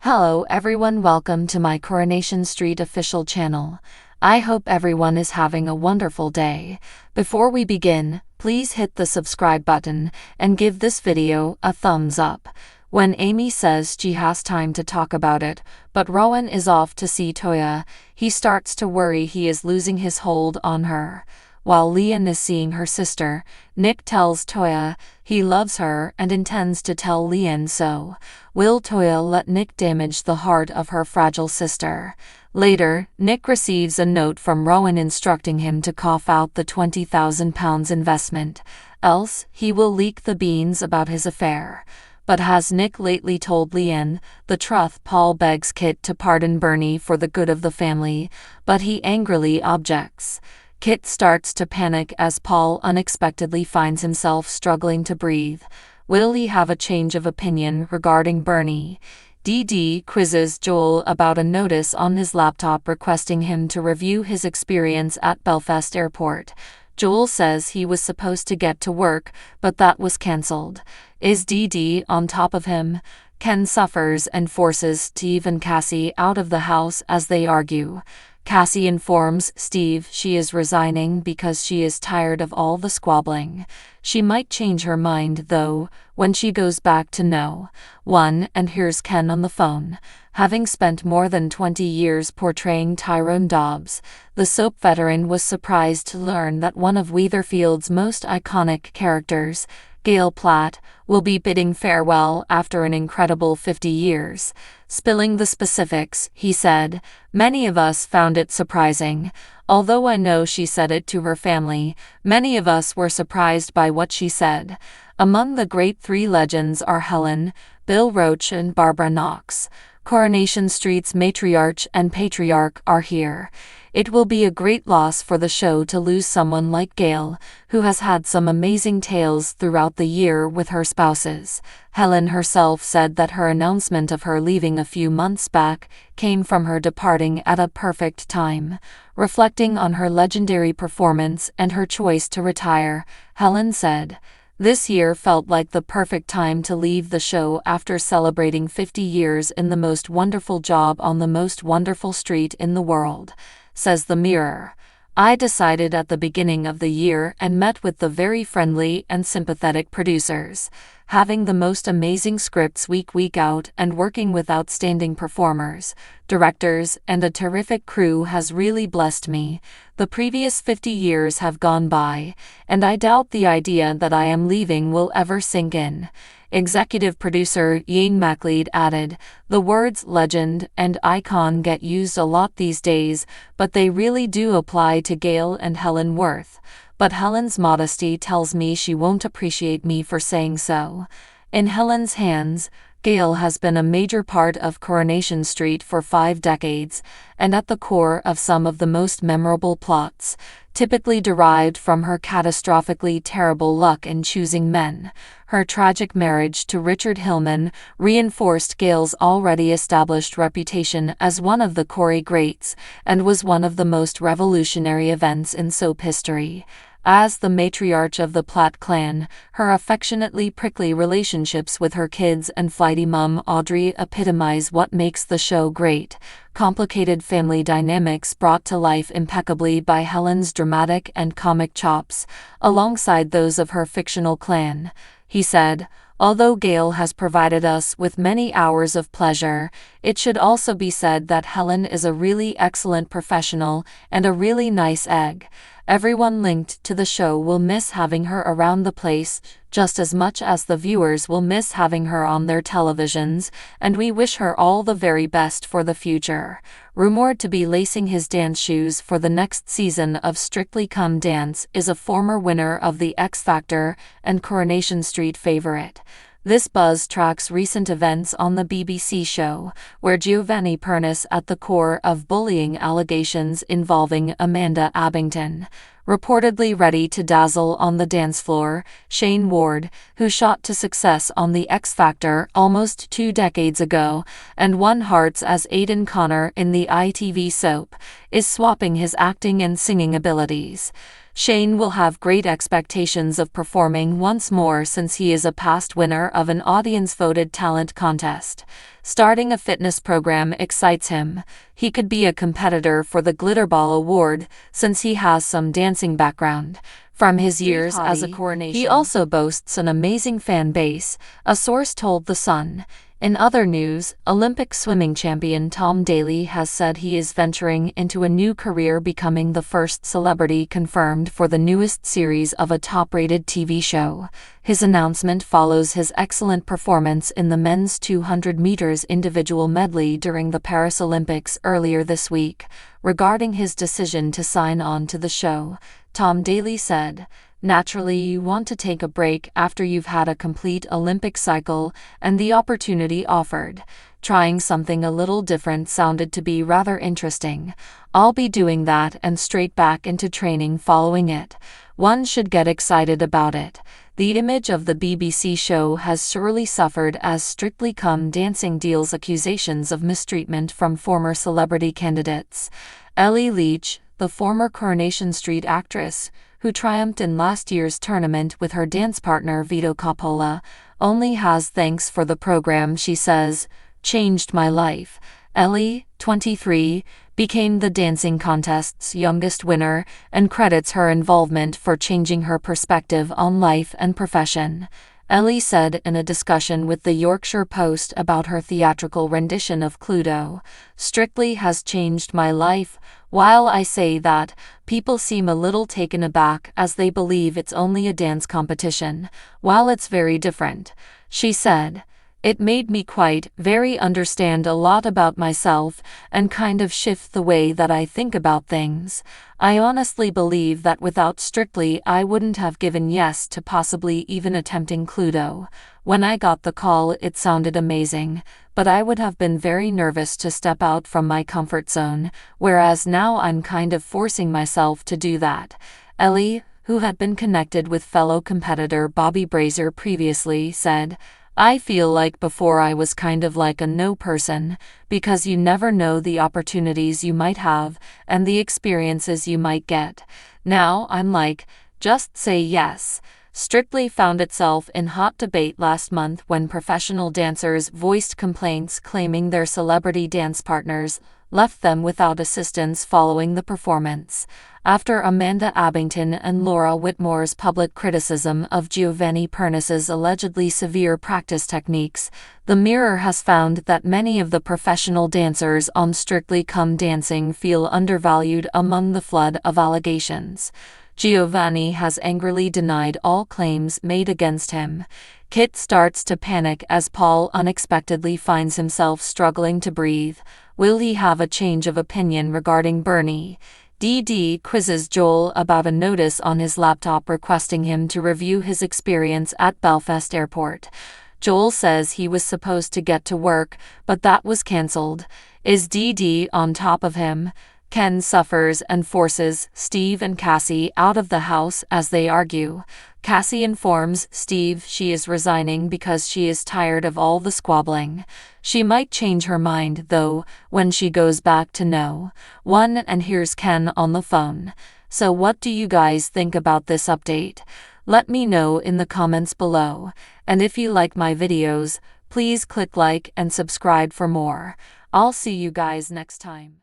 Hello everyone, welcome to my Coronation Street official channel. I hope everyone is having a wonderful day. Before we begin, please hit the subscribe button and give this video a thumbs up. When Amy says she has time to talk about it, but Rowan is off to see Toyah, he starts to worry he is losing his hold on her. While Leanne is seeing her sister, Nick tells Toyah he loves her and intends to tell Leanne so. Will Toyah let Nick damage the heart of her fragile sister? Later, Nick receives a note from Rowan instructing him to cough out the £20,000 investment, else he will leak the beans about his affair. But has Nick lately told Leanne the truth? Paul begs Kit to pardon Bernie for the good of the family, but he angrily objects. Kit starts to panic as Paul unexpectedly finds himself struggling to breathe. Will he have a change of opinion regarding Bernie? Dee quizzes Joel about a notice on his laptop requesting him to review his experience at Belfast Airport. Joel says he was supposed to get to work, but that was cancelled. Is Dee on top of him? Ken suffers and forces Steve and Cassie out of the house as they argue. Cassie informs Steve she is resigning because she is tired of all the squabbling. She might change her mind, though, when she goes back to No. 1 and hears Ken on the phone. Having spent more than 20 years portraying Tyrone Dobbs, the soap veteran was surprised to learn that one of Weatherfield's most iconic characters, Gail Platt, will be bidding farewell after an incredible 50 years. Spilling the specifics, he said, "Many of us found it surprising. Although I know she said it to her family, many of us were surprised by what she said. Among the great three legends are Helen, Bill Roach and Barbara Knox. Coronation Street's matriarch and patriarch are here. It will be a great loss for the show to lose someone like Gail, who has had some amazing tales throughout the year with her spouses." Helen herself said that her announcement of her leaving a few months back came from her departing at a perfect time. Reflecting on her legendary performance and her choice to retire, Helen said, "This year felt like the perfect time to leave the show after celebrating 50 years in the most wonderful job on the most wonderful street in the world." Says the Mirror, "I decided at the beginning of the year and met with the very friendly and sympathetic producers. Having the most amazing scripts week out and working with outstanding performers, directors, and a terrific crew has really blessed me. The previous 50 years have gone by, and I doubt the idea that I am leaving will ever sink in." Executive producer Ian McLeod added, "The words legend and icon get used a lot these days, but they really do apply to Gail and Helen Worth. But Helen's modesty tells me she won't appreciate me for saying so." In Helen's hands, Gail has been a major part of Coronation Street for 5 decades, and at the core of some of the most memorable plots, typically derived from her catastrophically terrible luck in choosing men. Her tragic marriage to Richard Hillman reinforced Gail's already established reputation as one of the Corrie greats, and was one of the most revolutionary events in soap history. As the matriarch of the Platt clan, her affectionately prickly relationships with her kids and flighty mum Audrey epitomize what makes the show great. Complicated family dynamics brought to life impeccably by Helen's dramatic and comic chops, alongside those of her fictional clan. He said, "Although Gail has provided us with many hours of pleasure, it should also be said that Helen is a really excellent professional and a really nice egg. Everyone linked to the show will miss having her around the place, just as much as the viewers will miss having her on their televisions, and we wish her all the very best for the future." Rumored to be lacing his dance shoes for the next season of Strictly Come Dance is a former winner of the X Factor and Coronation Street favorite. This buzz tracks recent events on the BBC show, where Giovanni Pernice at the core of bullying allegations involving Amanda Abington. Reportedly ready to dazzle on the dance floor, Shane Ward, who shot to success on the X Factor almost 2 decades ago and won hearts as Aidan Connor in the ITV soap, is swapping his acting and singing abilities. Shane will have great expectations of performing once more since he is a past winner of an audience-voted talent contest. Starting a fitness program excites him. He could be a competitor for the Glitterball Award since he has some dancing background. From his years as a Coronation, he also boasts an amazing fan base, a source told The Sun. In other news, Olympic swimming champion Tom Daley has said he is venturing into a new career, becoming the first celebrity confirmed for the newest series of a top-rated TV show. His announcement follows his excellent performance in the men's 200 meters individual medley during the Paris Olympics earlier this week. Regarding his decision to sign on to the show, Tom Daley said, "Naturally, you want to take a break after you've had a complete Olympic cycle, and the opportunity offered. Trying something a little different sounded to be rather interesting. I'll be doing that and straight back into training following it. One should get excited about it." The image of the BBC show has surely suffered as Strictly Come Dancing deals accusations of mistreatment from former celebrity candidates. Ellie Leach, the former Coronation Street actress, who triumphed in last year's tournament with her dance partner Vito Coppola, only has thanks for the program. She says, "Changed my life." Ellie, 23, became the dancing contest's youngest winner and credits her involvement for changing her perspective on life and profession. Ellie said in a discussion with the Yorkshire Post about her theatrical rendition of Cluedo, "Strictly has changed my life. While I say that, people seem a little taken aback as they believe it's only a dance competition, while it's very different." She said, "It made me very understand a lot about myself and kind of shift the way that I think about things. I honestly believe that without Strictly I wouldn't have given yes to possibly even attempting Cluedo. When I got the call it sounded amazing, but I would have been very nervous to step out from my comfort zone, whereas now I'm kind of forcing myself to do that." Ellie, who had been connected with fellow competitor Bobby Brazier previously, said, "I feel like before I was kind of like a no person, because you never know the opportunities you might have and the experiences you might get. Now I'm like, just say yes." Strictly found itself in hot debate last month when professional dancers voiced complaints claiming their celebrity dance partners left them without assistance following the performance. After Amanda Abbington and Laura Whitmore's public criticism of Giovanni Pernis's allegedly severe practice techniques, the Mirror has found that many of the professional dancers on Strictly Come Dancing feel undervalued among the flood of allegations. Giovanni has angrily denied all claims made against him. Kit starts to panic as Paul unexpectedly finds himself struggling to breathe. Will he have a change of opinion regarding Bernie? Dee quizzes Joel about a notice on his laptop requesting him to review his experience at Belfast Airport. Joel says he was supposed to get to work, but that was cancelled. Is Dee on top of him? Ken suffers and forces Steve and Cassie out of the house as they argue. Cassie informs Steve she is resigning because she is tired of all the squabbling. She might change her mind, though, when she goes back to No. 1 and hears Ken on the phone. So what do you guys think about this update? Let me know in the comments below. And if you like my videos, please click like and subscribe for more. I'll see you guys next time.